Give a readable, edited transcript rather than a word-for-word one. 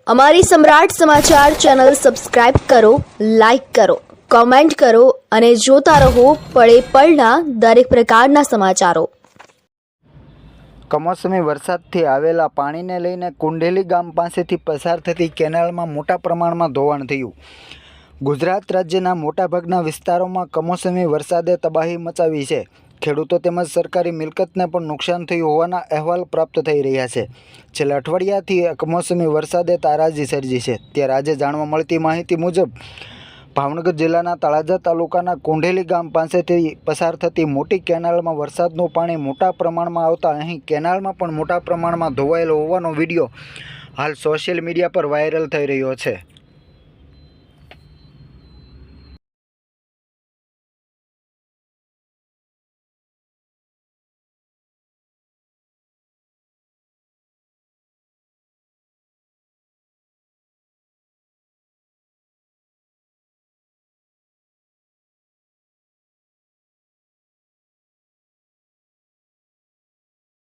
અમારી સમ્રાટ સમાચાર ચેનલ સબસ્ક્રાઇબ કરો, લાઇક કરો, કોમેન્ટ કરો અને જોતા રહો પળે પળના દરેક પ્રકારના સમાચારો। કમોસમી વરસાદથી આવેલા પાણીને લઈને કુંડેલી ગામ પાસેથી પસાર થતી કેનાલમાં મોટા પ્રમાણમાં ધોવાણ થયું। ગુજરાત રાજ્યના મોટાભાગના વિસ્તારોમાં કમોસમી વરસાદે તબાહી મચાવી છે। ખેડૂતો તેમજ સરકારી મિલકતને પણ નુકસાન થયું હોવાના અહેવાલ પ્રાપ્ત થઈ રહ્યા છે। છેલ્લા અઠવાડિયાથી કમોસમી વરસાદે તારાજી સર્જી છે। ત્યારે આજે જાણવા મળતી માહિતી મુજબ ભાવનગર જિલ્લાના તળાજા તાલુકાના કુંડેલી ગામ પાસેથી પસાર થતી મોટી કેનાલમાં વરસાદનું પાણી મોટા પ્રમાણમાં આવતા અહીં કેનાલમાં પણ મોટા પ્રમાણમાં ધોવાયેલો હોવાનો વિડીયો હાલ સોશિયલ મીડિયા પર વાયરલ થઈ રહ્યો છે।